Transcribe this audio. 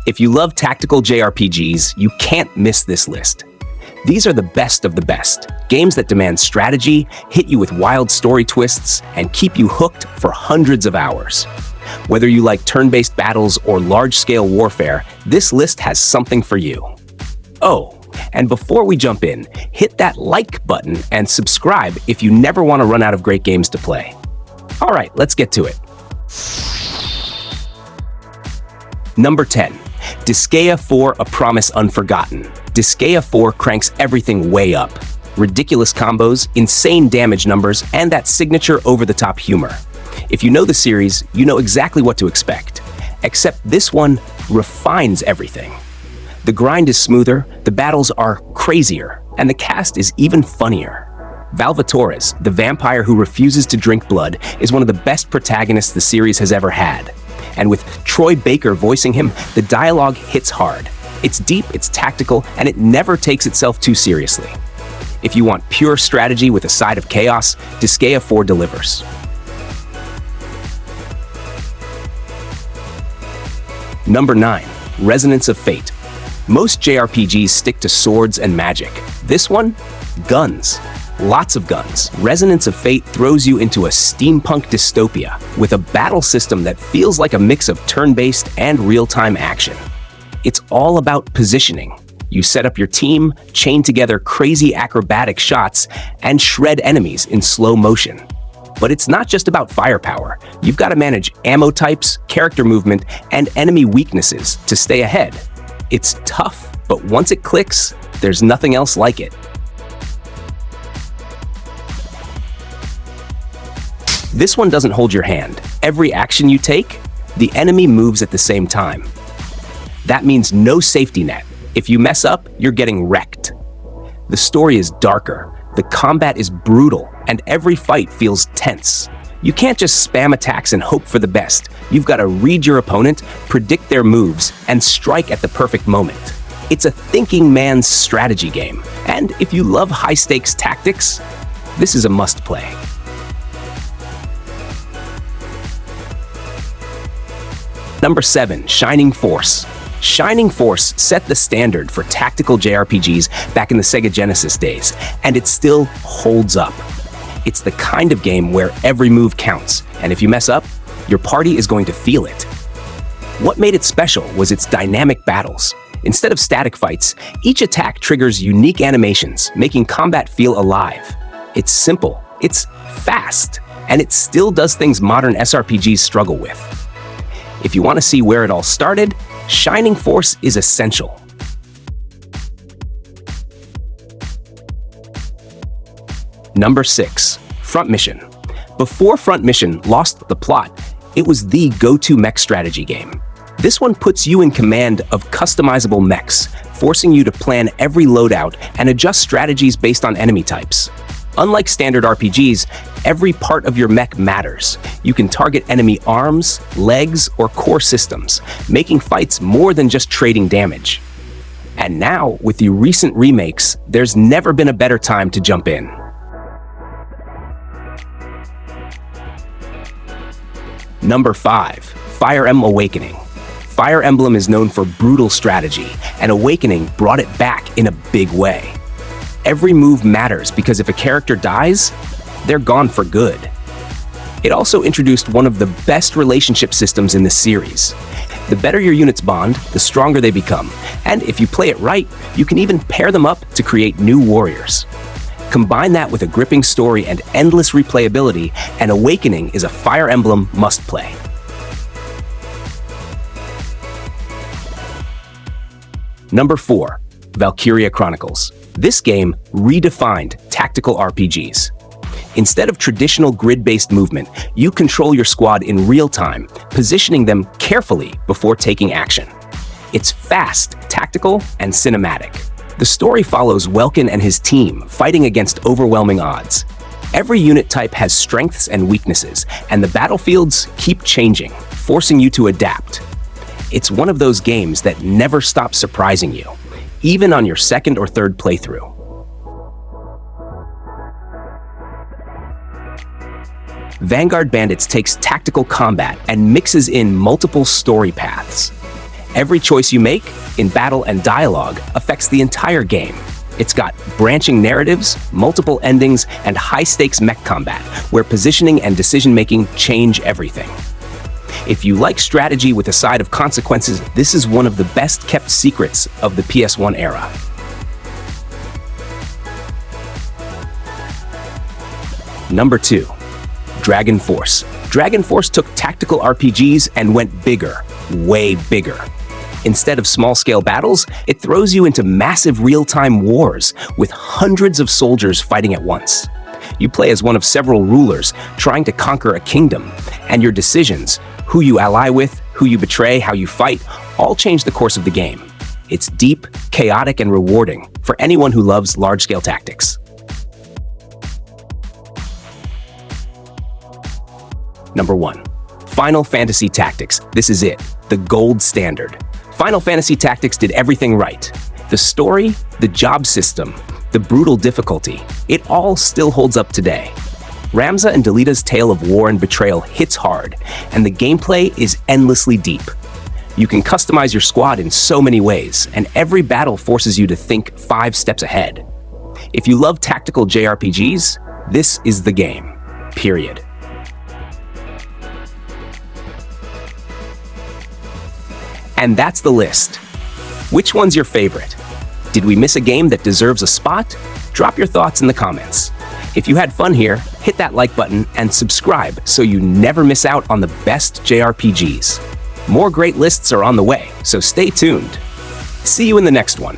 If you love tactical JRPGs, you can't miss this list. These are the best of the best, games that demand strategy, hit you with wild story twists, and keep you hooked for hundreds of hours. Whether you like turn-based battles or large-scale warfare, this list has something for you. Oh, and before we jump in, hit that like button and subscribe if you never want to run out of great games to play. All right, let's get to it. Number 10. DISGAEA 4: A Promise Unforgotten. DISGAEA 4 cranks everything way up. Ridiculous combos, insane damage numbers, and that signature over-the-top humor. If you know the series, you know exactly what to expect. Except this one refines everything. The grind is smoother, the battles are crazier, and the cast is even funnier. Valvatores, the vampire who refuses to drink blood, is one of the best protagonists the series has ever had. And with Troy Baker voicing him, the dialogue hits hard. It's deep, it's tactical, and it never takes itself too seriously. If you want pure strategy with a side of chaos, DISGAEA 4 delivers. Number 9. Resonance of Fate. Most JRPGs stick to swords and magic. This one? Guns. Lots of guns. Resonance of Fate throws you into a steampunk dystopia with a battle system that feels like a mix of turn-based and real-time action. It's all about positioning. You set up your team, chain together crazy acrobatic shots, and shred enemies in slow motion. But it's not just about firepower. You've got to manage ammo types, character movement, and enemy weaknesses to stay ahead. It's tough, but once it clicks, there's nothing else like it. This one doesn't hold your hand. Every action you take, the enemy moves at the same time. That means no safety net. If you mess up, you're getting wrecked. The story is darker, the combat is brutal, and every fight feels tense. You can't just spam attacks and hope for the best. You've got to read your opponent, predict their moves, and strike at the perfect moment. It's a thinking man's strategy game, and if you love high-stakes tactics, this is a must-play. Number 7. Shining Force. Shining Force set the standard for tactical JRPGs back in the Sega Genesis days, and it still holds up. It's the kind of game where every move counts, and if you mess up, your party is going to feel it. What made it special was its dynamic battles. Instead of static fights, each attack triggers unique animations, making combat feel alive. It's simple, it's fast, and it still does things modern SRPGs struggle with. If you want to see where it all started, Shining Force is essential. Number 6. Front Mission. Before Front Mission lost the plot, it was the go-to mech strategy game. This one puts you in command of customizable mechs, forcing you to plan every loadout and adjust strategies based on enemy types. Unlike standard RPGs, every part of your mech matters. You can target enemy arms, legs, or core systems, making fights more than just trading damage. And now, with the recent remakes, there's never been a better time to jump in. Number 5. Fire Emblem Awakening. Fire Emblem is known for brutal strategy, and Awakening brought it back in a big way. Every move matters because if a character dies, they're gone for good. It also introduced one of the best relationship systems in the series. The better your units bond, the stronger they become, and if you play it right, you can even pair them up to create new warriors. Combine that with a gripping story and endless replayability, and Awakening is a Fire Emblem must-play. Number 4. Valkyria Chronicles. This game redefined tactical RPGs. Instead of traditional grid-based movement, you control your squad in real time, positioning them carefully before taking action. It's fast, tactical, and cinematic. The story follows Welkin and his team fighting against overwhelming odds. Every unit type has strengths and weaknesses, and the battlefields keep changing, forcing you to adapt. It's one of those games that never stops surprising you, even on your second or third playthrough. Vanguard Bandits takes tactical combat and mixes in multiple story paths. Every choice you make, in battle and dialogue, affects the entire game. It's got branching narratives, multiple endings, and high-stakes mech combat, where positioning and decision-making change everything. If you like strategy with a side of consequences, this is one of the best-kept secrets of the PS1 era. Number 2. Dragon Force. Dragon Force took tactical RPGs and went bigger, way bigger. Instead of small-scale battles, it throws you into massive real-time wars with hundreds of soldiers fighting at once. You play as one of several rulers trying to conquer a kingdom, and your decisions, who you ally with, who you betray, how you fight, all change the course of the game. It's deep, chaotic, and rewarding for anyone who loves large-scale tactics. Number 1. Final Fantasy Tactics. This is it, the gold standard. Final Fantasy Tactics did everything right. The story, the job system, the brutal difficulty, it all still holds up today. Ramza and Delita's tale of war and betrayal hits hard, and the gameplay is endlessly deep. You can customize your squad in so many ways, and every battle forces you to think 5 steps ahead. If you love tactical JRPGs, this is the game. Period. And that's the list. Which one's your favorite? Did we miss a game that deserves a spot? Drop your thoughts in the comments. If you had fun here, hit that like button and subscribe so you never miss out on the best JRPGs. More great lists are on the way, so stay tuned. See you in the next one.